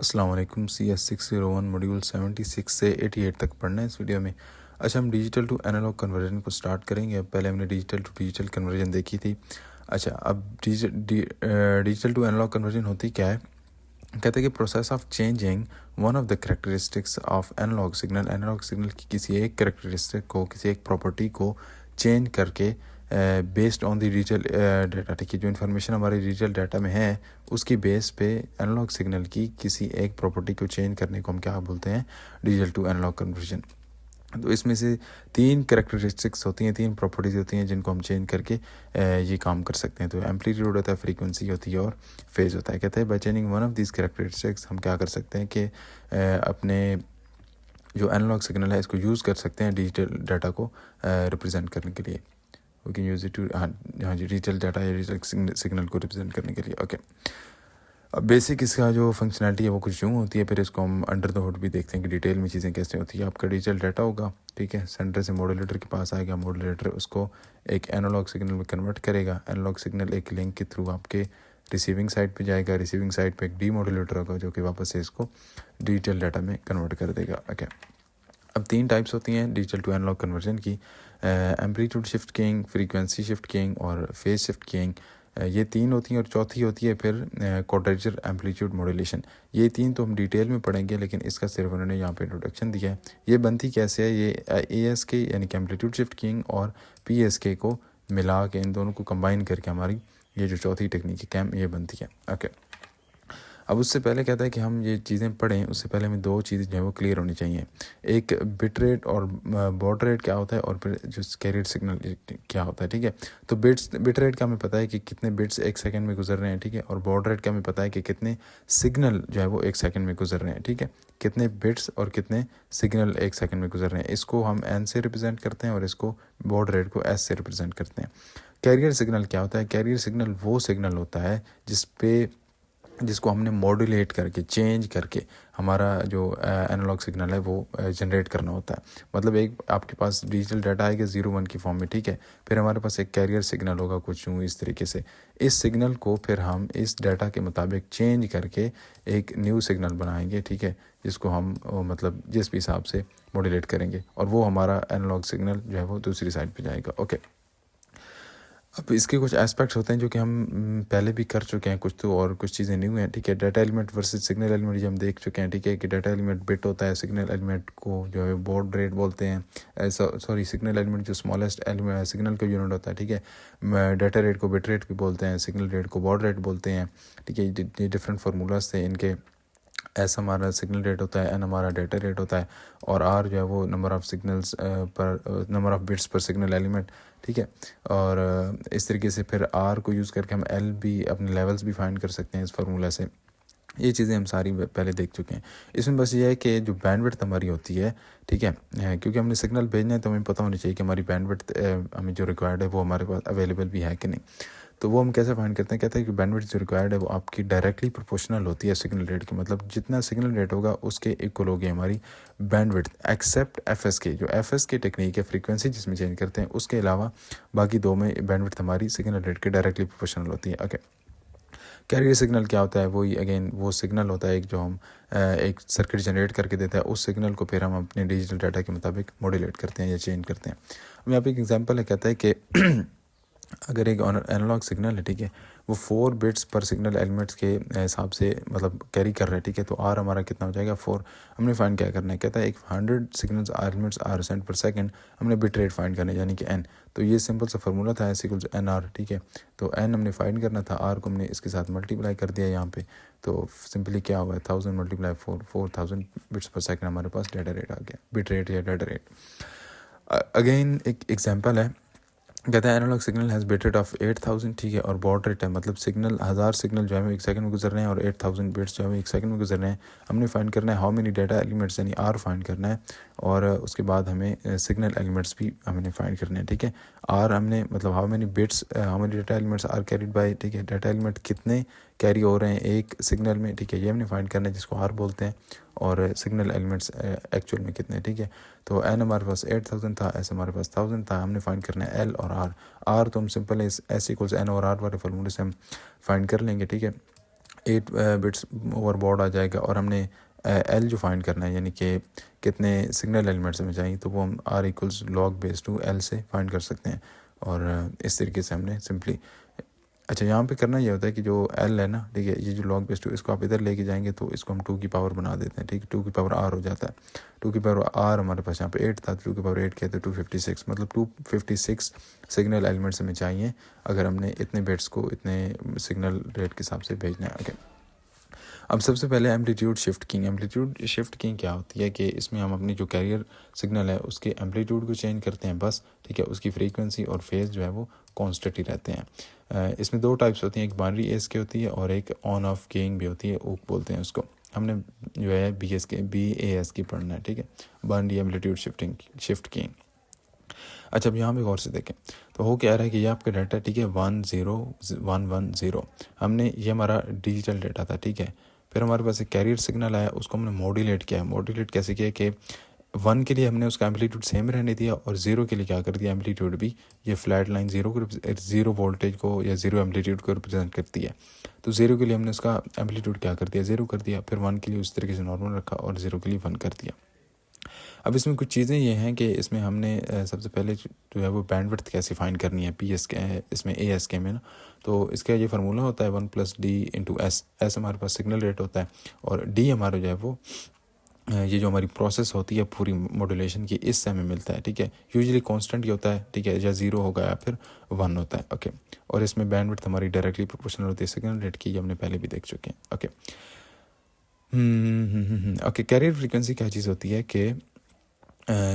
अस्सलाम वालेकुम। CS601 module 76 से 88 तक पढ़ना है इस वीडियो में। अच्छा, हम डिजिटल टू एनालॉग कन्वर्जन को स्टार्ट करेंगे। पहले हमने डिजिटल टू डिजिटल कन्वर्जन देखी थी। अच्छा, अब डिजिटल टू एनालॉग कन्वर्जन होती क्या है? कहते हैं कि process of changing one of the characteristics of analog signal, analog signal की किसी एक करेक्टरिस्टिक को, किसी एक प्रॉपर्टी को चेंज करके based on the digital data, ठीक है, जो इन्फॉर्मेशन हमारे डिजिटल डाटा में है उसकी बेस पे एनालॉग सिग्नल की किसी एक प्रॉपर्टी को चेंज करने को हम क्या बोलते हैं? Digital to analog conversion. तो इसमें से तीन करेक्टरिस्टिक्स होती हैं, तीन प्रॉपर्टीज़ होती हैं जिनको हम चेंज करके ये काम कर सकते हैं। तो एम्पलीट्यूड होता है, फ्रीक्वेंसी होती है और फेज़ होता है। कहते हैं by changing one of this characteristics हम क्या कर सकते हैं कि अपने जो एनालॉग सिग्नल है इसको यूज़ कर सकते हैं डिजिटल डाटा को रिप्रेजेंट करने के लिए। We can use it to, हाँ जी, डिजिटल डाटा या डिजिटल सिग्नल को रिप्रेजेंट करने के लिए। ओके, अब बेसिक इसका जो फंक्शनैलिटी है वो कुछ यूँ होती है, फिर इसको हम अंडर द हुड भी देखते हैं कि डिटेल में चीज़ें कैसे होती है। आपका डिजिटल डाटा होगा, ठीक है, सेंटर से मॉड्यूलेटर के पास आएगा, मॉड्यूलेटर उसको एक एनालॉग सिग्नल में कन्वर्ट करेगा। एनालॉग सिग्नल एक लिंक के थ्रू आपके रिसीविंग साइड पे जाएगा, रिसीविंग साइड पे एक डीमॉड्यूलेटर होगा जो कि वापस से इसको डिजिटल डाटा में कन्वर्ट कर देगा। ओके, अब तीन टाइप्स होती हैं डिजिटल टू एनालॉग कन्वर्जन की, amplitude shift keying, frequency shift keying और फेज शिफ्ट कीइंग। ये तीन होती हैं और चौथी होती है फिर क्वाड्रेचर एम्पलीट्यूड मॉड्यूलेशन। ये तीन तो हम डिटेल में पढ़ेंगे, लेकिन इसका सिर्फ उन्होंने यहाँ पे इंट्रोडक्शन दिया है। ये बनती कैसे है? ये ASK यानी कि एम्पलीट्यूड शिफ्ट कीइंग और PSK को मिला के, इन दोनों को कंबाइन करके हमारी ये जो चौथी टेक्निक है कैम ये बनती है। ओके, अब उससे पहले कहता है कि हम ये चीज़ें पढ़ें उससे पहले हमें दो चीज़ें जो है वो क्लियर होनी चाहिए। एक बिट रेट और बॉड रेट क्या होता है, और फिर जो कैरियर सिग्नल क्या होता है, ठीक है। तो बिट रेट का हमें पता है कि कितने बिट्स एक सेकंड में गुजर रहे हैं, ठीक है, और बॉड रेट का हमें पता है कि कितने सिग्नल जो है वो एक सेकंड में गुजर रहे हैं, ठीक है, कितने बिट्स और कितने सिग्नल एक सेकंड में गुजर रहे हैं। इसको हम N से रिप्रेजेंट करते हैं और इसको बॉड रेट को S से रिप्रेजेंट करते हैं। कैरियर सिग्नल क्या होता है? कैरियर सिग्नल वो सिग्नल होता है जिसको हमने मॉड्यूलेट करके, चेंज करके हमारा जो एनालॉग सिग्नल है वो जनरेट करना होता है। मतलब एक आपके पास डिजिटल डाटा आएगा 0-1 की फॉर्म में, ठीक है, फिर हमारे पास एक कैरियर सिग्नल होगा कुछ यूँ इस तरीके से। इस सिग्नल को फिर हम इस डाटा के मुताबिक चेंज करके एक न्यू सिग्नल बनाएंगे, ठीक है, जिसको हम मतलब जिस भी हिसाब से मॉड्यूलेट करेंगे, और वो हमारा एनालॉग सिग्नल जो है वो दूसरी साइड पर जाएगा। ओके, अब इसके कुछ एस्पेक्ट्स होते हैं जो कि हम पहले भी कर चुके हैं कुछ तो, और कुछ चीज़ें न्यू हैं, ठीक है। Data element versus signal element ये हम देख चुके हैं, ठीक है, कि डाटा एलिमेंट बिट होता है, सिग्नल एलिमेंट को जो है बॉड रेट बोलते हैं। सॉरी, सिग्नल एलिमेंट जो स्मॉलेस्ट एलिमेंट सिग्नल का यूनिट होता है, ठीक है। डाटा रेट को बिट रेट भी बोलते हैं, सिग्नल रेट को बॉड रेट बोलते हैं, ठीक है। ये डिफरेंट फार्मूलाज थे इनके। S हमारा सिग्नल रेट होता है, N हमारा डाटा रेट होता है, और R जो है वो नंबर ऑफ़ सिग्नल्स पर नंबर ऑफ़ बिट्स पर सिग्नल एलिमेंट, ठीक है। और इस तरीके से फिर R को यूज़ करके हम L भी, अपने लेवल्स भी फाइंड कर सकते हैं इस फार्मूला से। ये चीज़ें हम सारी पहले देख चुके हैं। इसमें बस ये है कि जो बैंडविड्थ हमारी होती है, ठीक है, क्योंकि हमने सिग्नल भेजना है तो हमें पता होनी चाहिए कि हमारी बैंडविड्थ हमें जो रिक्वायर्ड है वो हमारे पास अवेलेबल भी है कि नहीं। तो वो हम कैसे फाइंड करते हैं? कहते हैं कि बैंडविड्थ जो रिक्वायर्ड है वो आपकी डायरेक्टली प्रोपोर्शनल होती है सिग्नल रेट की। मतलब जितना सिग्नल रेट होगा उसके इक्वल होगी हमारी बैंडविड्थ, एक्सेप्ट FSK। जो FSK टेक्निक है, फ्रीक्वेंसी जिसमें चेंज करते हैं, उसके अलावा बाकी दो में बैंडविड्थ हमारी सिग्नल रेट के डायरेक्टली प्रोपोर्शनल होती है। ओके, कैरियर सिग्नल क्या होता है? वही अगेन वो सिग्नल होता है एक जो हम एक सर्किट जनरेट करके देता है, उस सिग्नल को फिर हम अपने डिजिटल डाटा के मुताबिक मॉड्यूलेट करते हैं या चेंज करते हैं। अब यहाँ पे एक एग्जांपल है, कहता है कि अगर एक एनालॉग सिग्नल है, ठीक है, वो 4 बिट्स पर सिग्नल एलिमेंट्स के हिसाब से मतलब कैरी कर रहा है, ठीक है, तो R हमारा कितना हो जाएगा? 4। हमने फाइंड क्या करना है? कहता है एक 100 सिग्नल्स एलिमेंट्स आर सेंड पर सेकंड, हमने बिट रेट फाइंड करना है यानी कि N। तो ये सिंपल सा फार्मूला था S=NR, ठीक है। तो N हमने फाइंड करना था, R को हमने इसके साथ मल्टीप्लाई कर दिया यहाँ पे, तो सिंपली क्या हुआ? 1000 × 4, 4000 बिट्स पर सेकंड हमारे पास डाटा रेट आ गया, बिट रेट या डाटा रेट। अगेन एक एग्जांपल है, कहता है analog signal has bit rate of 8000, ठीक है, और बॉड रेट है, मतलब सिग्नल 1000 सिग्नल जो है वो एक सेकंड में गुजर रहे हैं और 8000 बिट्स जो है वो एक सेकंड में गुजर रहे हैं। हमने फाइंड करना है हाउ मेनी डाटा एलिमेंट्स यानी R फाइंड करना है, और उसके बाद हमें सिग्नल एलिमेंट्स भी हमने फाइंड करने हैं, ठीक है। R हमने मतलब how many bits, how many data elements are carried by, ठीक है, डाटा एलिमेंट कितने कैरी हो रहे हैं एक सिग्नल में, ठीक है, ये हमने फाइंड करना है जिसको R बोलते हैं, और सिग्नल एलिमेंट्स एक्चुअल में कितने, ठीक है। तो N हमारे पास 8000 था, S हमारे पास 1000 था, हमने फाइंड करना है L और R। तो हम सिंपल है S = N और R वाले फार्मूले से हम फाइंड कर लेंगे, ठीक है। 8 बिट्स ओवरबॉर्ड आ जाएगा। और हमने एल जो फाइंड करना है, यानी कि कितने सिग्नल एलिमेंट्स में चाहिए, तो वो हम R equals log base two L से फाइंड कर सकते हैं। और इस तरीके से हमने सिंपली, अच्छा यहाँ पे करना ये होता है कि जो एल है ना, ठीक है, ये जो लॉग बेस टू, इसको आप इधर लेके जाएंगे तो इसको हम 2 की पावर बना देते हैं, ठीक है, 2 की पावर आर हो जाता है। 2 की पावर आर हमारे पास यहाँ पे 8 था, 2 की पावर 8 किया तो 256, मतलब 256 सिग्नल एलिमेंट्स हमें चाहिए अगर हमने इतने बिट्स को इतने सिग्नल रेट के हिसाब से भेजना है। ओके, अब सबसे पहले amplitude shift keying. Amplitude shift keying क्या होती है कि इसमें हम अपनी जो कैरियर सिग्नल है उसके एम्पलीट्यूड को चेंज करते हैं बस, ठीक है, उसकी फ्रीक्वेंसी और फेज़ जो है वो कांस्टेंट ही रहते हैं। इसमें 2 टाइप्स होती हैं, एक बाइनरी एस की होती है और एक ऑन ऑफ कीइंग भी होती है, ऊक बोलते हैं उसको। हमने जो है BAS की पढ़ना है, ठीक है, बाइनरी एम्पलीट्यूड शिफ्ट कीइंग। अच्छा, अब यहाँ पे गौर से देखें तो हो क्या रहा है कि ये आपका डाटा, ठीक है, 10110, हमने ये हमारा डिजिटल डाटा था, ठीक है। फिर हमारे पास एक कैरियर सिग्नल आया, उसको हमने मॉड्यूलेट किया। मॉड्यूलेट कैसे किया कि 1 के लिए हमने उसका एम्पलीट्यूड सेम रहने दिया और 0 के लिए क्या कर दिया, एम्पलीट्यूड भी ये फ्लैट लाइन 0 वोल्टेज को या 0 एम्पलीट्यूड को रिप्रेजेंट करती है। तो 0 के लिए हमने उसका एम्पलीट्यूड क्या कर दिया, 0 कर दिया। फिर 1 के लिए उस तरीके से नॉर्मल रखा और 0 के लिए 1 कर दिया। अब इसमें कुछ चीज़ें ये हैं कि इसमें हमने सबसे पहले जो है वो बैंडविड्थ कैसे फाइंड करनी है PS के इसमें ASK में ना, तो इसका ये फार्मूला होता है 1 + D × S। एस हमारे पास सिग्नल रेट होता है और D हमारा जो है वो ये जो हमारी प्रोसेस होती है पूरी मॉड्यूलेशन की, इससे हमें मिलता है, ठीक है। यूजुअली कांस्टेंट ही होता है, ठीक है, या 0 होगा या फिर 1 होता है। ओके, और इसमें बैंडविड्थ हमारी डायरेक्टली प्रोपोर्शनल होती है सिग्नल रेट की, ये हमने पहले भी देख चुके हैं। ओके, ओके, कैरियर फ्रीक्वेंसी क्या चीज़ होती है कि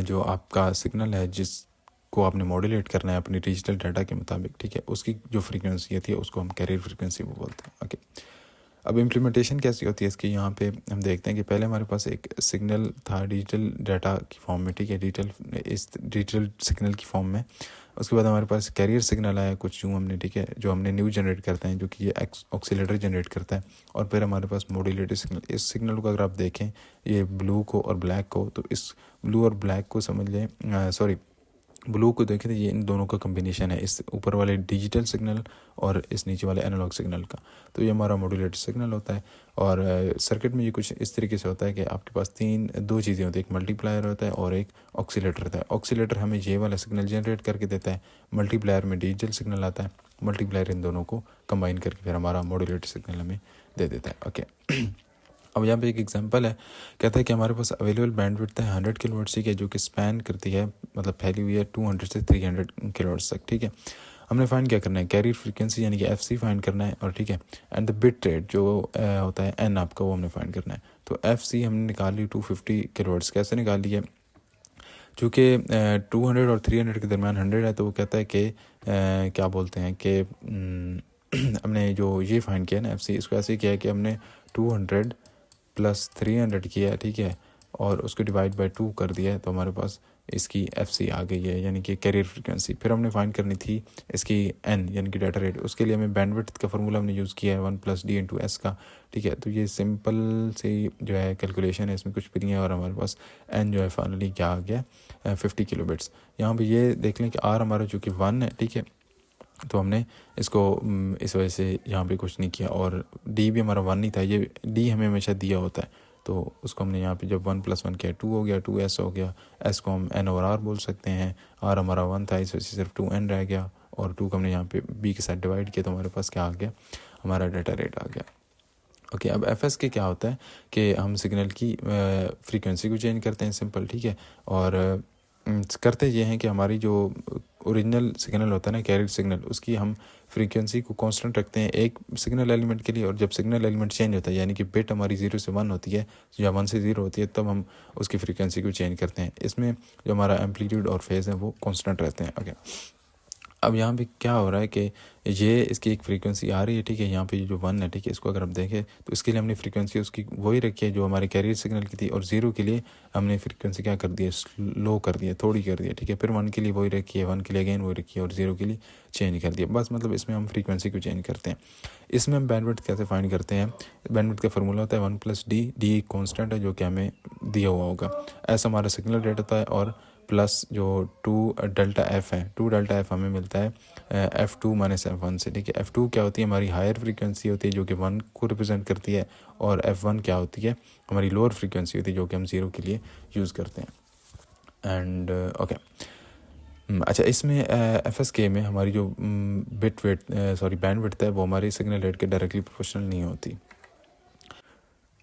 जो आपका सिग्नल है जिसको आपने मॉड्यूलेट करना है अपनी डिजिटल डाटा के मुताबिक, ठीक है, उसकी जो फ्रीक्वेंसी होती है उसको हम कैरियर फ्रीक्वेंसी वो बोलते हैं। ओके, अब इम्प्लीमेंटेशन कैसी होती है इसकी, यहाँ पे हम देखते हैं कि पहले हमारे पास एक सिग्नल था डिजिटल डाटा की फॉर्म में, ठीक है, डिजिटल सिग्नल की फॉर्म में। उसके बाद हमारे पास कैरियर सिग्नल आया कुछ यूँ हमने, ठीक है, जो हमने न्यू जनरेट करते हैं, जो कि ये ऑक्सीलेटर जनरेट करता है। और फिर हमारे पास मॉड्यूलेटेड सिग्नल। इस सिग्नल को अगर आप देखें, ये ब्लू को और ब्लैक को, तो इस ब्लू और ब्लैक को समझ लें, सॉरी, ब्लू को देखें तो ये इन दोनों का कम्बिनेशन है, इस ऊपर वाले डिजिटल सिग्नल और इस नीचे वाले एनालॉग सिग्नल का। तो ये हमारा मॉड्यूलेटेड सिग्नल होता है। और सर्किट में ये कुछ इस तरीके से होता है कि आपके पास दो चीज़ें होती हैं, एक मल्टीप्लायर होता है और एक ऑक्सीलेटर होता है। ऑक्सीलेटर हमें ये वाला सिग्नल जनरेट करके देता है, मल्टीप्लायर में डिजिटल सिग्नल आता है। मल्टीप्लायर इन दोनों को कंबाइन करके फिर हमारा मॉड्यूलेटेड सिग्नल हमें दे देता है। ओके, अब यहाँ पे एक एग्जांपल है, कहता है कि हमारे पास अवेलेबल बैंडविड्थ है 100 किलोहर्ट्ज़, ठीक है, जो कि स्पैन करती है, मतलब फैली हुई है 200 से 300 किलोहर्ट्ज़ तक, ठीक है। हमने फाइंड क्या करना है, कैरियर फ्रीक्वेंसी यानी कि FC फाइंड करना है, और ठीक है, एंड द बिट रेट जो होता है N आपका, वो हमने फाइंड करना है। तो FC हमने निकाल ली 250 किलोहर्ट्ज़। कैसे निकाल ली है, चूँकि 200 और 300 के दरमियान 100 है, तो वो कहता है कि क्या बोलते हैं कि हमने जो ये फाइंड किया ना FC, इसको ऐसे किया है कि हमने 200 + 300 किया है, ठीक है, और उसको डिवाइड बाय 2 कर दिया है, तो हमारे पास इसकी FC आ गई है, यानी कि कैरियर फ्रीक्वेंसी। फिर हमने फाइंड करनी थी इसकी N यानी कि डाटा रेट। उसके लिए हमें बैंडविड्थ का फार्मूला हमने यूज़ किया है 1 + D × S का, ठीक है। तो ये सिंपल से जो है कैलकुलेशन है, इसमें कुछ भी नहीं है। और हमारे पास N जो है फाइनली क्या आ गया, 50 किलोबिट्स। यहाँ पे ये देख लें कि R हमारा चूँकि 1 है, ठीक है, तो हमने इसको इस वजह से यहाँ पे कुछ नहीं किया। और D भी हमारा 1 नहीं था, ये D हमें हमेशा दिया होता है, तो उसको हमने यहाँ पे जब 1 + 1 किया 2 हो गया, 2S हो गया। S को हम N और R बोल सकते हैं। R हमारा 1 था, इस वजह से सिर्फ 2N रह गया, और 2 को हमने यहाँ पे B के साथ डिवाइड किया, तो हमारे पास क्या आ गया, हमारा डाटा रेट आ गया। ओके, अब FS के क्या होता है कि हम सिग्नल की फ्रीक्वेंसी को चेंज करते हैं, सिंपल, ठीक है। और करते ये हैं कि हमारी जो ओरिजिनल सिग्नल होता है ना, कैरियर सिग्नल, उसकी हम फ्रीक्वेंसी को कांस्टेंट रखते हैं एक सिग्नल एलिमेंट के लिए, और जब सिग्नल एलिमेंट चेंज होता है, यानी कि बिट हमारी 0 से 1 होती है या 1 से 0 होती है, तब हम उसकी फ्रीक्वेंसी को चेंज करते हैं। इसमें जो हमारा एम्पलीट्यूड और फेज़ है वो कांस्टेंट रहते हैं। ओके, अब यहाँ पे क्या हो रहा है कि ये इसकी एक फ्रीक्वेंसी आ रही है, ठीक है, यहाँ पे जो 1 है, ठीक है, इसको अगर आप देखें तो इसके लिए हमने फ्रीक्वेंसी उसकी वही रखी है जो हमारे कैरियर सिग्नल की थी, और 0 के लिए हमने फ्रीक्वेंसी क्या कर दी है, लो कर दिया, थोड़ी कर दिया, ठीक है। फिर 1 के लिए वही रखी है, 1 के लिए अगेन वही रखी है, और 0 के लिए चेंज कर दिया, बस। मतलब इसमें हम फ्रीक्वेंसी को चेंज करते हैं। इसमें हम बैंडविड्थ कैसे फाइंड करते हैं, बैंडविड्थ का फार्मूला होता है 1 + D। D कॉन्स्टेंट है जो कि हमें दिया हुआ होगा, ऐसा हमारा सिग्नल रेट होता है, और प्लस जो 2 ΔF है, 2 ΔF हमें मिलता है F2 माइनस F1 से, ठीक है। F2 क्या होती है, हमारी हायर फ्रीक्वेंसी होती है जो कि 1 को रिप्रेजेंट करती है, और F1 क्या होती है, हमारी लोअर फ्रीक्वेंसी होती है जो कि हम 0 के लिए यूज़ करते हैं। एंड ओके अच्छा, इसमें FSK में हमारी जो बैंड विड्थ है वो हमारी सिग्नल रेट के डायरेक्टली प्रोपोर्शनल नहीं होती।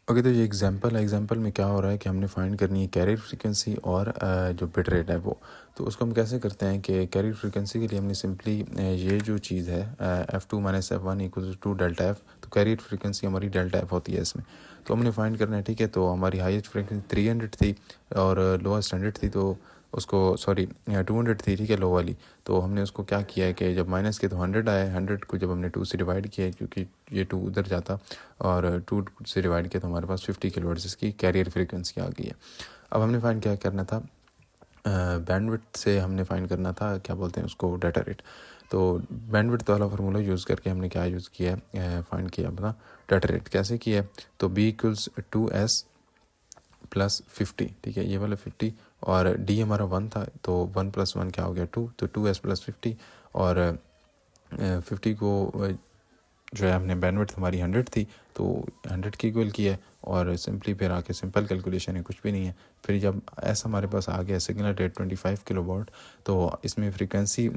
ओके तो ये एग्जांपल में क्या हो रहा है कि हमने फाइंड करनी है कैरियर फ्रीक्वेंसी और जो बिट रेट है वो। तो उसको हम कैसे करते हैं कि कैरियर फ्रीक्वेंसी के लिए हमने सिंपली ये जो चीज़ है F2 minus F1 equal to delta F, तो कैरियर फ्रीक्वेंसी हमारी डेल्टा F होती है इसमें। तो हमने फाइंड करना है, ठीक है। तो हमारी हाईएस्ट फ्रीक्वेंसी 300 थी और लोएस्ट 100 थी, तो उसको 200 थी, ठीक है, लो वाली। तो हमने उसको क्या किया है कि जब माइनस के तो 100 आया, 100 को जब हमने 2 से डिवाइड किया है क्योंकि ये 2 उधर जाता, और 2 से डिवाइड किया तो हमारे पास 50 किलोहर्ट्ज़ इसकी कैरियर फ्रीक्वेंसी आ गई है। अब हमने फाइंड क्या करना था, बैंडविड्थ से हमने फाइंड करना था, क्या बोलते हैं उसको, डाटा रेट। तो बैंडविड्थ वाला फार्मूला यूज़ करके हमने क्या यूज़ किया है, फाइंड किया अपना डाटा रेट। कैसे किया है, तो B = 2S + 50, ठीक है, ये वाला 50, और D हमारा 1 था, तो 1 + 1 क्या हो गया 2, तो 2S + 50, और 50 को जो है हमने बैंडविड्थ हमारी 100 थी तो 100 की इक्वल की है, और सिंपली फिर आके सिंपल कैलकुलेशन है, कुछ भी नहीं है। फिर जब ऐसा हमारे पास आ गया सिग्नल रेट 25 किलोवाट, तो इसमें फ्रीक्वेंसी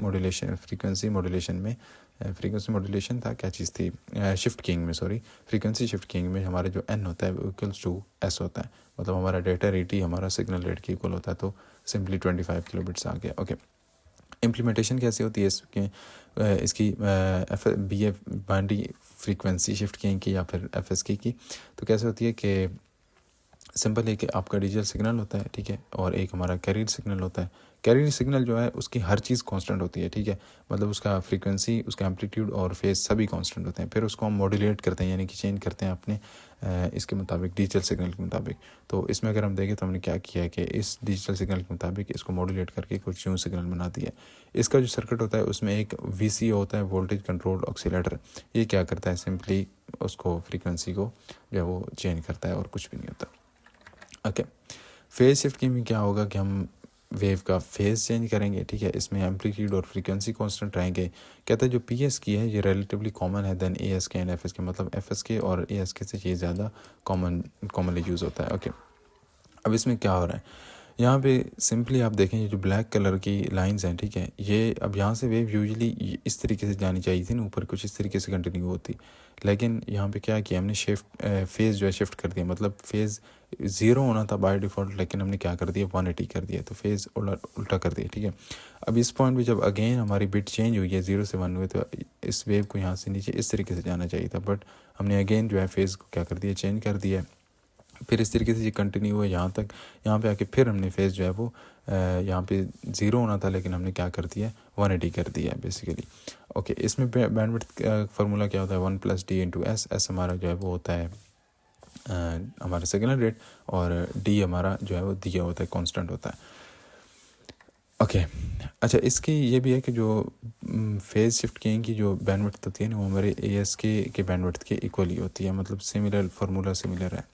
मॉड्यूलेशन था, क्या चीज़ थी, शिफ्ट कीइंग में, फ्रीक्वेंसी शिफ्ट कीइंग में हमारा जो n होता है वो इक्वल्स टू S होता है, मतलब हमारा डेटा रेट ही हमारा सिग्नल रेट के इक्वल होता है। तो सिंपली 25 किलोबिट्स आ गया। ओके, इम्प्लीमेंटेशन कैसे होती है इसकी BF बाइनरी फ्रीक्वेंसी शिफ्ट की या फिर FSK की। तो कैसे होती है कि सिंपल है कि आपका डिजिटल सिग्नल होता है, ठीक है, और एक हमारा कैरियर सिग्नल होता है। कैरियर सिग्नल जो है उसकी हर चीज़ कांस्टेंट होती है, ठीक है, मतलब उसका फ्रीक्वेंसी, उसका एम्पलीट्यूड और फेज सभी कांस्टेंट होते हैं। फिर उसको हम मॉड्यूलेट करते हैं, यानी कि चेंज करते हैं अपने इसके मुताबिक, डिजिटल सिग्नल के मुताबिक। तो इसमें अगर हम देखें तो हमने क्या किया है कि इस डिजिटल सिग्नल के मुताबिक इसको मॉड्यूलेट करके कुछ यूँ सिग्नल बना दिया है। इसका जो सर्किट होता है उसमें एक VCO होता है, वोल्टेज कंट्रोल ऑक्सीलेटर। ये क्या करता है, सिंपली उसको फ्रीक्वेंसी को जो है वो चेंज करता है और कुछ भी नहीं होता। ओके, फेज शिफ्ट की में क्या होगा कि हम वेव का फेज चेंज करेंगे, ठीक है, इसमें एम्पलीट्यूड और फ्रीक्वेंसी कांस्टेंट रहेंगे। कहता है जो PS की है ये रिलेटिवली कॉमन है देन ASK एंड FSK, मतलब FSK और ASK से ये ज़्यादा कॉमनली यूज़ होता है। ओके, अब इसमें क्या हो रहा है, यहाँ पे सिंपली आप देखें ये जो ब्लैक कलर की लाइंस हैं, ठीक है, ये अब यहाँ से वेव यूजुअली इस तरीके से जानी चाहिए थी ना, ऊपर कुछ इस तरीके से कंटिन्यू होती, लेकिन यहाँ पे क्या किया हमने फेज़ जो है शिफ्ट कर दिया, मतलब फेज़ 0 होना था बाय डिफ़ॉल्ट, लेकिन हमने क्या कर दिया 180 कर दिया, तो फेज़ उल्टा कर दिया, ठीक है। अब इस पॉइंट पे जब अगेन हमारी बिट चेंज हुई है 0 से 1 हुए, तो इस वेव को यहाँ से नीचे इस तरीके से जाना चाहिए था, बट हमने अगेन जो है फेज़ को क्या कर दिया, चेंज कर दिया। फिर इस तरीके से ये कंटिन्यू हुआ यहाँ तक, यहाँ पे आके फिर हमने फेज़ जो है वो यहाँ पे 0 होना था, लेकिन हमने क्या कर दिया 180 कर दिया बेसिकली। ओके, इसमें बैंडविड्थ का फार्मूला क्या होता है, 1 + D × S। S हमारा जो है वो होता है हमारा सिग्नल रेट, और D हमारा जो है वो दिया होता है, कांस्टेंट होता है। ओके, अच्छा, इसकी ये भी है कि जो फेज़ शिफ्ट की जो बैंडविड्थ होती है ना, वो हमारे ASK के बैंडविड्थ के इक्वल ही होती है, मतलब फार्मूला सिमिलर है।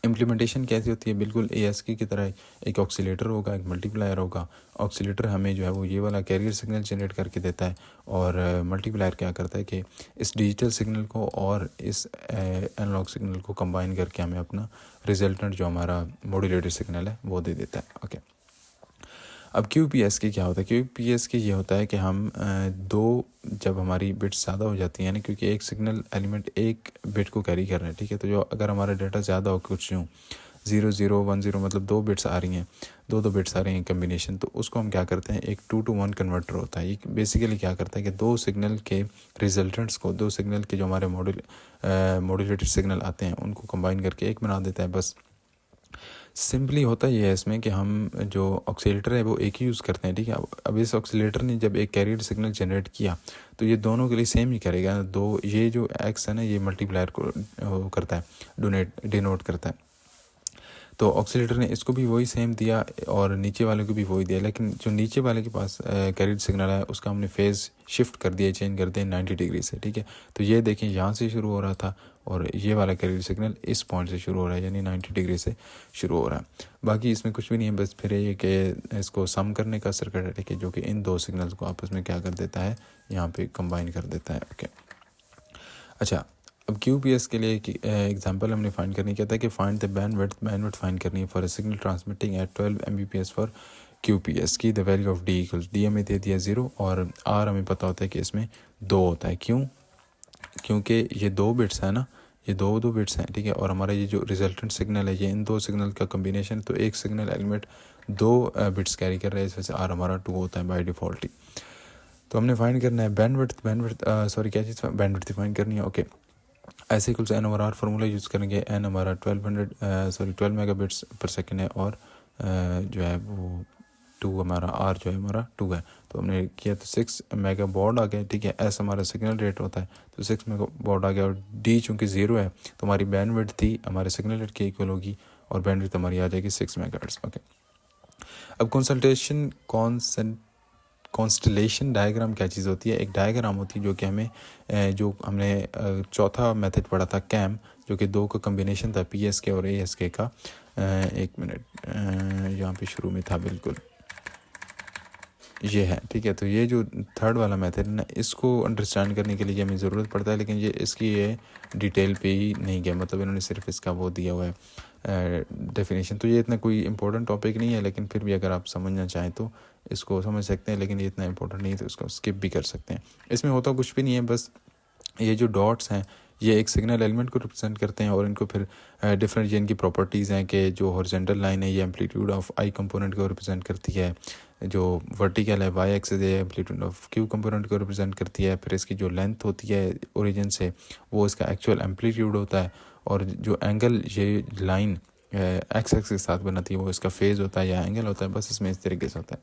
इम्प्लीमेंटेशन कैसी होती है, बिल्कुल ASK की तरह एक ऑक्सीलेटर होगा, एक मल्टीप्लायर होगा। ऑक्सीलेटर हमें जो है वो ये वाला कैरियर सिग्नल जनरेट करके देता है, और मल्टीप्लायर क्या करता है कि इस डिजिटल सिग्नल को और इस एनालॉग सिग्नल को कंबाइन करके हमें अपना रिजल्टेंट जो हमारा मॉड्यूलेटेड सिग्नल है वो दे देता है। ओके, अब QPSK क्या होता है, QPSK ये होता है कि हम जब हमारी बिट्स ज़्यादा हो जाती हैं ना, क्योंकि एक सिग्नल एलिमेंट एक बिट को कैरी कर रहे हैं, ठीक है, तो जो अगर हमारा डाटा ज़्यादा हो, कुछ यूँ 0 0 1 0, मतलब 2 बिट्स आ रही हैं, दो बिट्स आ रही हैं कम्बिनेशन, तो उसको हम क्या करते हैं, एक 2 to 1 कन्वर्टर होता है। ये बेसिकली क्या करता है कि 2 सिग्नल के रिजल्टेंट्स को, 2 सिग्नल के जो हमारे मॉड्यूलेटेड सिग्नल आते हैं उनको कंबाइन करके एक बना देता है। बस सिंपली होता ये है इसमें कि हम जो ऑक्सीलेटर है वो एक ही यूज़ करते हैं, ठीक है। अब इस ऑक्सीलेटर ने जब एक कैरियर सिग्नल जनरेट किया तो ये दोनों के लिए सेम ही करेगा। ये जो X है ना, ये मल्टीप्लायर को करता है, डिनोट करता है। तो ऑक्सीलेटर ने इसको भी वही सेम दिया और नीचे वाले को भी वही दिया, लेकिन जो नीचे वाले के पास कैरियर सिग्नल है उसका हमने फेज़ शिफ्ट कर दिया, चेंज कर दिया 90 डिग्री से, ठीक है। तो ये देखें यहाँ से शुरू हो रहा था और ये वाला कैरियर सिग्नल इस पॉइंट से शुरू हो रहा है, यानी 90 डिग्री से शुरू हो रहा है। बाकी इसमें कुछ भी नहीं है, बस फिर ये कि इसको सम करने का सर्किट है, ठीक है, जो कि इन दो सिग्नल्स को आपस में क्या कर देता है, यहाँ पे कंबाइन कर देता है। ओके, अच्छा, अब QPS के लिए एग्जांपल हमने फाइंड करनी क्या था कि फाइंड द बैंडविड्थ फाइंड करनी है for a signal transmitting at 12 Mbps for QPS की the value of D equals D हमें दे दिया 0 और R हमें पता होता है कि इसमें 2 होता है। क्यों? क्योंकि ये 2 बिट्स है ना, ये दो बिट्स हैं, ठीक है, और हमारा ये जो रिजल्टेंट सिग्नल है ये इन दो सिग्नल का कम्बिनेशन, तो एक सिग्नल एलिमेंट 2 बिट्स कैरी कर रहा है, इस वजह से R हमारा 2 होता है बाई डिफ़ॉल्ट ही। तो हमने फाइंड करना है बैंडविड्थ क्या चीज़ बैंडविड्थ फाइंड करनी है। ओके, ऐसे कुल N over R formula use करेंगे। एन हमारा 12 मेगाबिट्स पर सेकेंड है और जो है वो 2 हमारा आर जो है हमारा 2 है। तो हमने किया तो 6 मेगा बॉड आ गया, ठीक है, एस हमारा सिग्नल रेट होता है तो 6 मेगा बॉड आ गया और डी चूँकि 0 है तो हमारी बैंडविड्थ थी हमारे सिग्नल रेट के इक्वल होगी और बैंडविड्थ हमारी आ जाएगी 6 मेगाहर्ट्ज़। ओके, अब कॉन्स्टलेशन डायग्राम क्या चीज़ होती है? एक डायग्राम होती है जो कि हमें जो हमने चौथा मेथड पढ़ा था कैम, जो कि 2 का कम्बिनेशन था PSK और ASK का। एक मिनट, यहाँ पे शुरू में था बिल्कुल ये है, ठीक है। तो ये जो थर्ड वाला मेथड है ना, इसको अंडरस्टैंड करने के लिए हमें ज़रूरत पड़ता है, लेकिन ये इसकी ये डिटेल पे ही नहीं गया, मतलब इन्होंने सिर्फ इसका वो दिया हुआ है डेफिनेशन। तो ये इतना कोई इंपॉर्टेंट टॉपिक नहीं है, लेकिन फिर भी अगर आप समझना चाहें तो इसको समझ सकते हैं, लेकिन ये इतना इंपॉर्टेंट नहीं है तो इसको स्किप भी कर सकते हैं। इसमें होता कुछ भी नहीं है, बस ये जो डॉट्स हैं ये एक सिग्नल एलिमेंट को रिप्रेजेंट करते हैं और इनको फिर डिफरेंट इनकी प्रॉपर्टीज़ हैं कि जो हॉरिजॉन्टल लाइन है ये एम्पलीट्यूड ऑफ आई कंपोनेंट को रिप्रेजेंट करती है, जो वर्टिकल है वाई एक्सिस है एम्पलीट्यूड ऑफ क्यू कंपोनेंट को रिप्रेजेंट करती है, फिर इसकी जो लेंथ होती है ओरिजिन से वो इसका एक्चुअल एम्पलीट्यूड होता है, और जो एंगल ये लाइन एक्स एक्स के साथ बनाती है वो इसका फेज़ होता है या एंगल होता है, बस इसमें इस तरीके से होता है।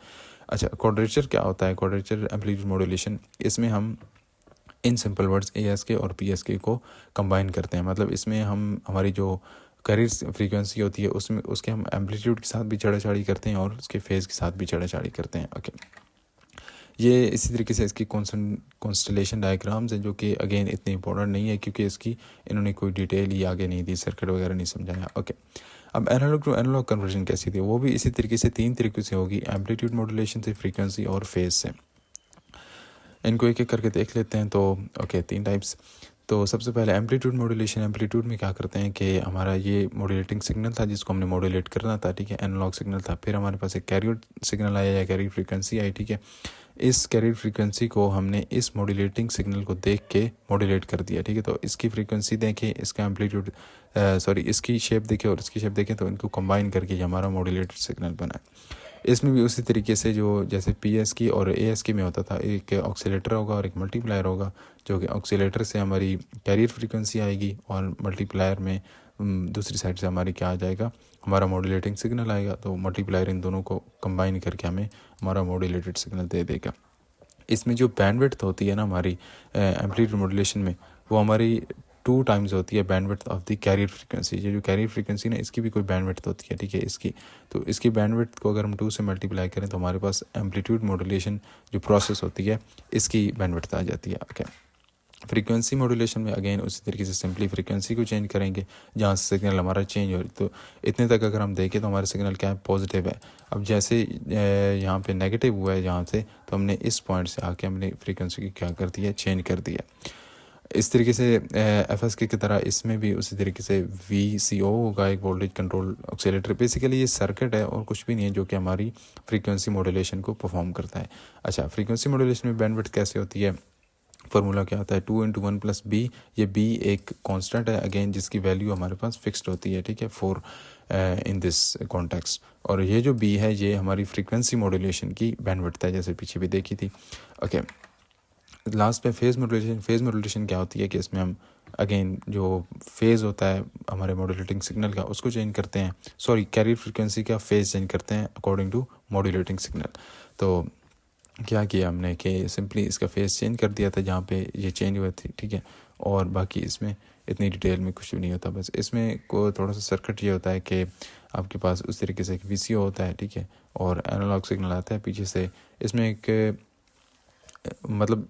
अच्छा, क्वाड्रेचर क्या होता है? क्वाड्रेचर एम्पलीट्यूड मॉड्यूलेशन, इसमें हम इन सिंपल वर्ड्स ASK और PSK को कंबाइन करते हैं, मतलब इसमें हम हमारी जो कैरियर फ्रीक्वेंसी होती है उसमें उसके हम एम्पलीट्यूड के साथ भी छेड़छाड़ी करते हैं और उसके फेज़ के साथ भी छेड़छाड़ी करते हैं। ओके, ये इसी तरीके से इसकी कॉन्स्टलेशन डायग्राम्स हैं जो कि अगेन इतनी इंपॉर्टेंट नहीं है क्योंकि इसकी इन्होंने कोई डिटेल ही आगे नहीं दी, सर्किट वगैरह नहीं समझाया। ओके, अब एनालॉग टू एनालॉग कन्वर्जन कैसी थी? वो भी इसी तरीके से 3 तरीके से होगी, एम्पलीट्यूड मॉड्यूलेशन से, फ्रीक्वेंसी और फेज़ से। इनको एक एक करके देख लेते हैं। तो ओके, 3 टाइप्स। तो सबसे पहले एम्पलीट्यूड मॉड्यूलेशन। एम्पलीट्यूड में क्या करते हैं कि हमारा ये मॉड्यूलेटिंग सिग्नल था जिसको हमने मॉड्यूलेट करना था, ठीक है, एनालॉग सिग्नल था, फिर हमारे पास एक कैरियर सिग्नल आया या कैरियर फ्रीक्वेंसी आई, ठीक है। इस कैरियर फ्रीक्वेंसी को हमने इस मॉड्यूलेटिंग सिग्नल को देख के मॉड्यूलेट कर दिया, ठीक है। तो इसकी फ्रीक्वेंसी देखें, इसका एम्पलीट्यूड इसकी शेप देखें और इसकी शेप देखें, तो इनको कंबाइन करके हमारा मॉड्यूलेटेड सिग्नल बना है। इसमें भी उसी तरीके से जो जैसे PSK और ASK में होता था, एक ऑक्सीलेटर होगा और एक मल्टीप्लायर होगा, जो कि ऑक्सीलेटर से हमारी कैरियर फ्रीक्वेंसी आएगी और मल्टीप्लायर में दूसरी साइड से हमारी क्या आ जाएगा, हमारा मॉड्यूलेटिंग सिग्नल आएगा। तो मल्टीप्लायर इन दोनों को कंबाइन करके हमें हमारा मॉड्यूलेटेड सिग्नल दे देगा। इसमें जो बैंडविड्थ होती है ना हमारी एम्पलीट्यूड मॉड्यूलेशन में, वो हमारी 2 टाइम्स होती है bandwidth of the carrier frequency. ये जो कैरियर फ्रीक्वेंसी ना इसकी भी कोई बैंडविड्थ होती है, ठीक है, इसकी। तो इसकी बैंडविड्थ को अगर हम 2 से मल्टीप्लाई करें तो हमारे पास एम्पलीट्यूड मॉड्यूलेशन जो प्रोसेस होती है इसकी बैंडविड्थ आ जाती है। ओके, फ्रीक्वेंसी मॉड्यूलेशन में अगेन उसी तरीके से सिंपली फ्रीक्वेंसी को चेंज करेंगे जहाँ से सिग्नल हमारा चेंज हो रही, तो इतने तक अगर हम देखें तो हमारा सिग्नल क्या है, पॉजिटिव है। अब जैसे यहाँ पे नेगेटिव हुआ है जहाँ से, तो हमने इस पॉइंट से आके हमने फ्रीक्वेंसी की क्या कर दिया, चेंज कर दिया। इस तरीके से FSK की तरह इसमें भी उसी तरीके से VCO होगा, एक वोल्टेज कंट्रोल ऑक्सीलेटर। बेसिकली ये सर्किट है और कुछ भी नहीं है जो कि हमारी फ्रीक्वेंसी मॉड्यूलेशन को परफॉर्म करता है। अच्छा, फ्रीक्वेंसी मॉड्यूलेशन में बैंडविड्थ कैसे होती है? फार्मूला क्या होता है, 2 × 1 + B। ये B एक कांस्टेंट है अगेन जिसकी वैल्यू हमारे पास फिक्स्ड होती है, ठीक है, फॉर इन दिस कॉन्टेक्स्ट। और ये जो B है ये हमारी फ्रीक्वेंसी मॉड्यूलेशन की बैंडविड्थ है, जैसे पीछे भी देखी थी। ओके, लास्ट पे फेज़ मॉड्यूलेशन। फेज़ मॉड्यूलेशन क्या होती है कि इसमें हम अगेन जो फेज़ होता है हमारे मॉड्यूलेटिंग सिग्नल का उसको चेंज करते हैं, कैरियर फ्रीक्वेंसी का फेज़ चेंज करते हैं अकॉर्डिंग टू मॉड्यूलेटिंग सिग्नल। तो क्या किया हमने कि सिंपली इसका फेस चेंज कर दिया था जहाँ पे ये चेंज हुआ थी, ठीक है। और बाकी इसमें इतनी डिटेल में कुछ भी नहीं होता, बस इसमें को थोड़ा सा सर्किट ये होता है कि आपके पास उस तरीके से एक VCO होता है, ठीक है, और एनालॉग सिग्नल आता है पीछे से। इसमें एक मतलब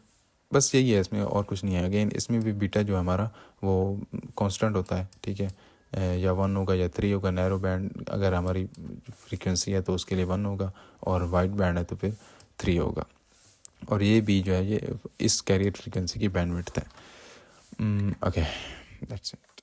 बस यही है इसमें, और कुछ नहीं है। अगेन इसमें भी बीटा जो है हमारा वो कांस्टेंट होता है, ठीक है, या 1 होगा या 3 होगा। नैरो बैंड अगर हमारी फ्रीक्वेंसी है तो उसके लिए 1 होगा, और वाइड बैंड है तो फिर 3 होगा। और ये भी जो है ये इस कैरियर फ्रीक्वेंसी की बैंडविड्थ है। Okay, that's it.